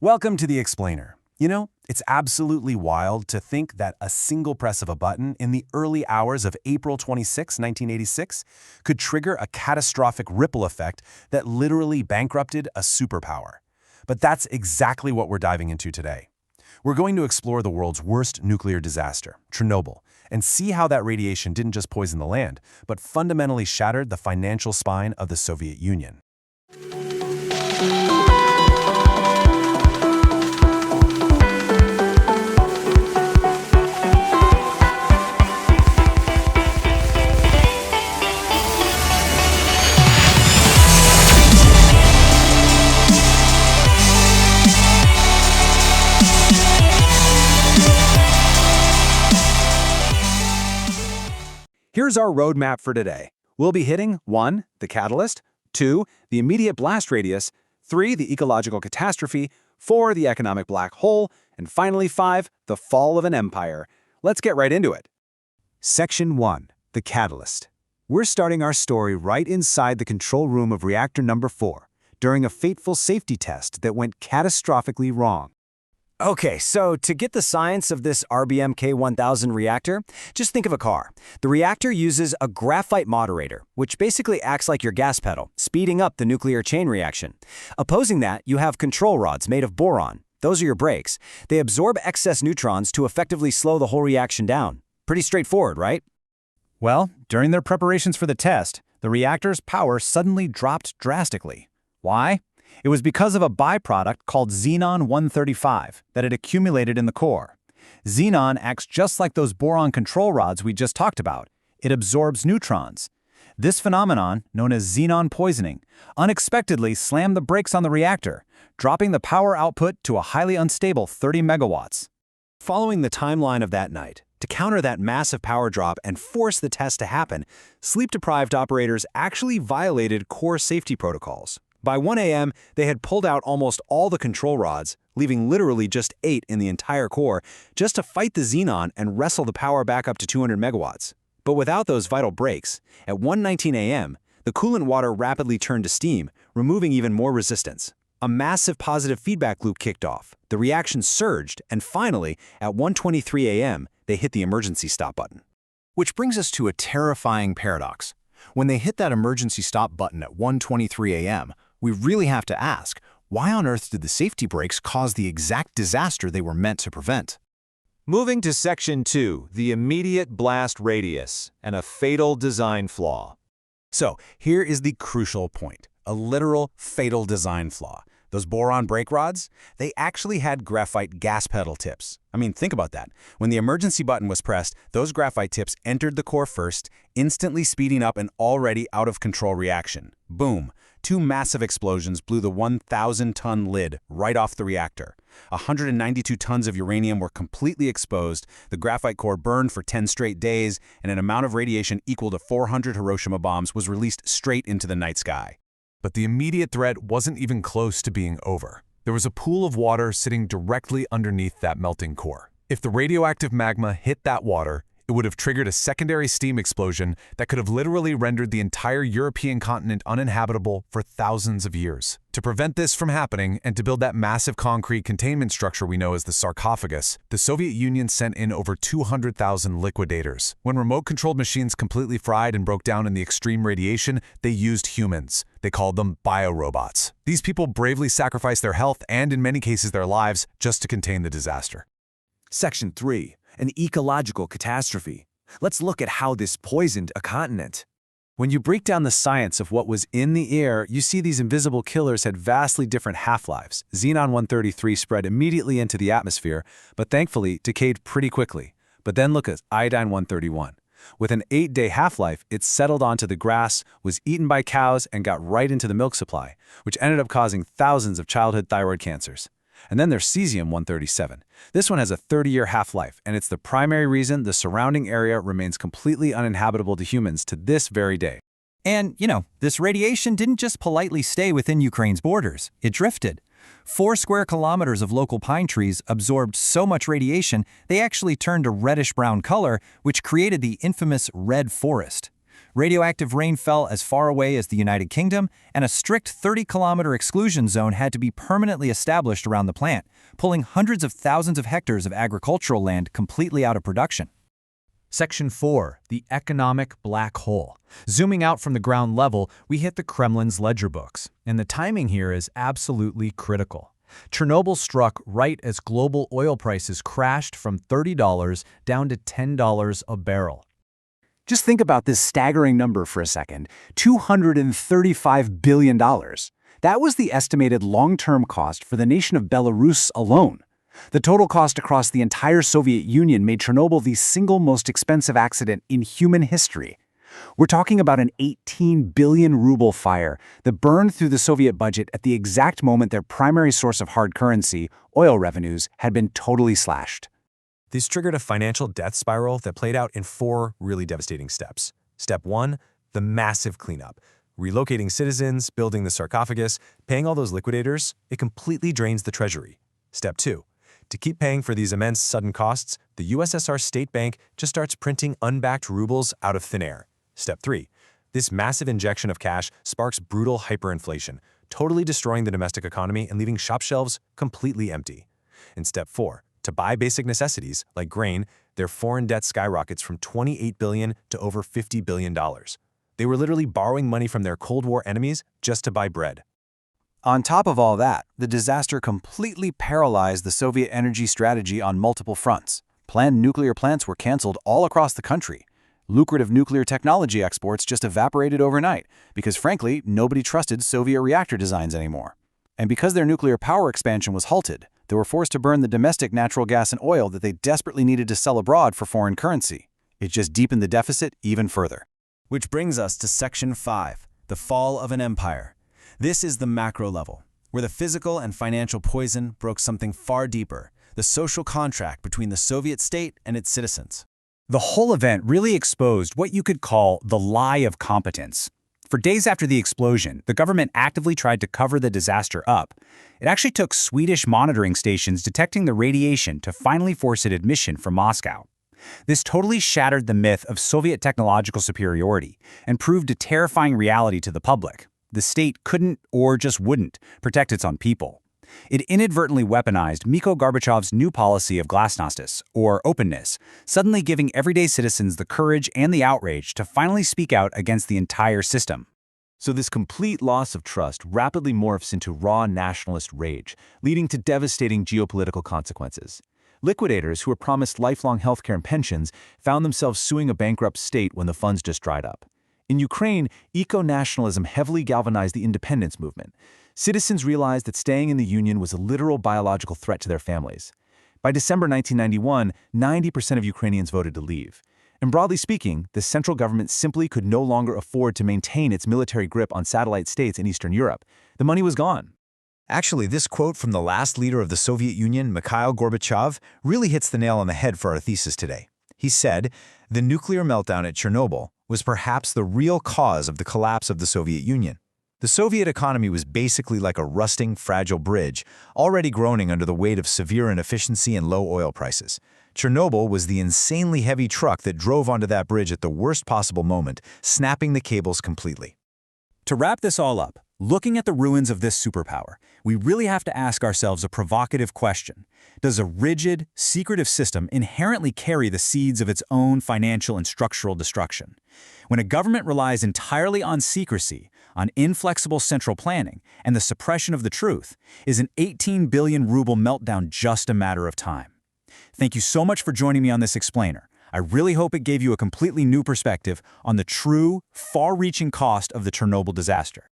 Welcome to The Explainer. You know, it's absolutely wild to think that a single press of a button in the early hours of April 26, 1986, could trigger a catastrophic ripple effect that literally bankrupted a superpower. But that's exactly what we're diving into today. We're going to explore the world's worst nuclear disaster, Chernobyl, and see how that radiation didn't just poison the land, but fundamentally shattered the financial spine of the Soviet Union. Here's our roadmap for today. We'll be hitting 1. The catalyst, 2. The immediate blast radius, 3. The ecological catastrophe, 4. The economic black hole, and finally 5. The fall of an empire. Let's get right into it. Section 1. The catalyst. We're starting our story right inside the control room of reactor number 4, during a fateful safety test that went catastrophically wrong. Okay, so to get the science of this RBMK-1000 reactor, just think of a car. The reactor uses a graphite moderator, which basically acts like your gas pedal, speeding up the nuclear chain reaction. Opposing that, you have control rods made of boron. Those are your brakes. They absorb excess neutrons to effectively slow the whole reaction down. Pretty straightforward, right? Well, during their preparations for the test, the reactor's power suddenly dropped drastically. Why? It was because of a byproduct called xenon-135 that had accumulated in the core. Xenon acts just like those boron control rods we just talked about. It absorbs neutrons. This phenomenon, known as xenon poisoning, unexpectedly slammed the brakes on the reactor, dropping the power output to a highly unstable 30 megawatts. Following the timeline of that night, to counter that massive power drop and force the test to happen, sleep-deprived operators actually violated core safety protocols. By 1 a.m., they had pulled out almost all the control rods, leaving literally just 8 in the entire core, just to fight the xenon and wrestle the power back up to 200 megawatts. But without those vital breaks, at 1:19 a.m., the coolant water rapidly turned to steam, removing even more resistance. A massive positive feedback loop kicked off, the reaction surged, and finally, at 1:23 a.m., they hit the emergency stop button. Which brings us to a terrifying paradox. When they hit that emergency stop button at 1:23 a.m., we really have to ask, why on earth did the safety brakes cause the exact disaster they were meant to prevent? Moving to Section 2, the immediate blast radius and a fatal design flaw. So, here is the crucial point, a literal fatal design flaw. Those boron brake rods, they actually had graphite gas pedal tips. I mean, think about that. When the emergency button was pressed, those graphite tips entered the core first, instantly speeding up an already out-of-control reaction. Boom! 2 massive explosions blew the 1,000-ton lid right off the reactor. 192 tons of uranium were completely exposed, the graphite core burned for 10 straight days, and an amount of radiation equal to 400 Hiroshima bombs was released straight into the night sky. But the immediate threat wasn't even close to being over. There was a pool of water sitting directly underneath that melting core. If the radioactive magma hit that water, it would have triggered a secondary steam explosion that could have literally rendered the entire European continent uninhabitable for thousands of years. To prevent this from happening and to build that massive concrete containment structure we know as the sarcophagus, the Soviet Union sent in over 200,000 liquidators. When remote-controlled machines completely fried and broke down in the extreme radiation, they used humans. They called them biorobots. These people bravely sacrificed their health and, in many cases, their lives just to contain the disaster. Section 3. An ecological catastrophe. Let's look at how this poisoned a continent. When you break down the science of what was in the air, you see these invisible killers had vastly different half-lives. Xenon-133 spread immediately into the atmosphere, but thankfully decayed pretty quickly. But then look at iodine-131. With an 8-day half-life, it settled onto the grass, was eaten by cows, and got right into the milk supply, which ended up causing thousands of childhood thyroid cancers. And then there's cesium-137. This one has a 30-year half-life, and it's the primary reason the surrounding area remains completely uninhabitable to humans to this very day. And, this radiation didn't just politely stay within Ukraine's borders. It drifted. 4 square kilometers of local pine trees absorbed so much radiation, they actually turned a reddish-brown color, which created the infamous red forest. Radioactive rain fell as far away as the United Kingdom, and a strict 30-kilometer exclusion zone had to be permanently established around the plant, pulling hundreds of thousands of hectares of agricultural land completely out of production. Section 4. The economic black hole. Zooming out from the ground level, we hit the Kremlin's ledger books, and the timing here is absolutely critical. Chernobyl struck right as global oil prices crashed from $30 down to $10 a barrel. Just think about this staggering number for a second, $235 billion. That was the estimated long-term cost for the nation of Belarus alone. The total cost across the entire Soviet Union made Chernobyl the single most expensive accident in human history. We're talking about an 18 billion ruble fire that burned through the Soviet budget at the exact moment their primary source of hard currency, oil revenues, had been totally slashed. This triggered a financial death spiral that played out in 4 really devastating steps. Step 1, the massive cleanup. Relocating citizens, building the sarcophagus, paying all those liquidators, it completely drains the treasury. Step 2, to keep paying for these immense sudden costs, the USSR State Bank just starts printing unbacked rubles out of thin air. Step 3, this massive injection of cash sparks brutal hyperinflation, totally destroying the domestic economy and leaving shop shelves completely empty. And Step 4, to buy basic necessities, like grain, their foreign debt skyrockets from $28 billion to over $50 billion. They were literally borrowing money from their Cold War enemies just to buy bread. On top of all that, the disaster completely paralyzed the Soviet energy strategy on multiple fronts. Planned nuclear plants were canceled all across the country. Lucrative nuclear technology exports just evaporated overnight because, frankly, nobody trusted Soviet reactor designs anymore. And because their nuclear power expansion was halted, they were forced to burn the domestic natural gas and oil that they desperately needed to sell abroad for foreign currency. It just deepened the deficit even further. Which brings us to Section 5, the fall of an empire. This is the macro level, where the physical and financial poison broke something far deeper, the social contract between the Soviet state and its citizens. The whole event really exposed what you could call the lie of competence. For days after the explosion, the government actively tried to cover the disaster up. It actually took Swedish monitoring stations detecting the radiation to finally force an admission from Moscow. This totally shattered the myth of Soviet technological superiority and proved a terrifying reality to the public. The state couldn't, or just wouldn't, protect its own people. It inadvertently weaponized Mikhail Gorbachev's new policy of glasnost, or openness, suddenly giving everyday citizens the courage and the outrage to finally speak out against the entire system. So this complete loss of trust rapidly morphs into raw nationalist rage, leading to devastating geopolitical consequences. Liquidators who were promised lifelong healthcare and pensions found themselves suing a bankrupt state when the funds just dried up. In Ukraine, eco-nationalism heavily galvanized the independence movement. Citizens realized that staying in the Union was a literal biological threat to their families. By December 1991, 90% of Ukrainians voted to leave. And broadly speaking, the central government simply could no longer afford to maintain its military grip on satellite states in Eastern Europe. The money was gone. Actually, this quote from the last leader of the Soviet Union, Mikhail Gorbachev, really hits the nail on the head for our thesis today. He said, "The nuclear meltdown at Chernobyl was perhaps the real cause of the collapse of the Soviet Union. The Soviet economy was basically like a rusting, fragile bridge, already groaning under the weight of severe inefficiency and low oil prices. Chernobyl was the insanely heavy truck that drove onto that bridge at the worst possible moment, snapping the cables completely." To wrap this all up, looking at the ruins of this superpower, we really have to ask ourselves a provocative question. Does a rigid, secretive system inherently carry the seeds of its own financial and structural destruction? When a government relies entirely on secrecy, on inflexible central planning, and the suppression of the truth, is an 18 billion ruble meltdown just a matter of time? Thank you so much for joining me on this explainer. I really hope it gave you a completely new perspective on the true, far-reaching cost of the Chernobyl disaster.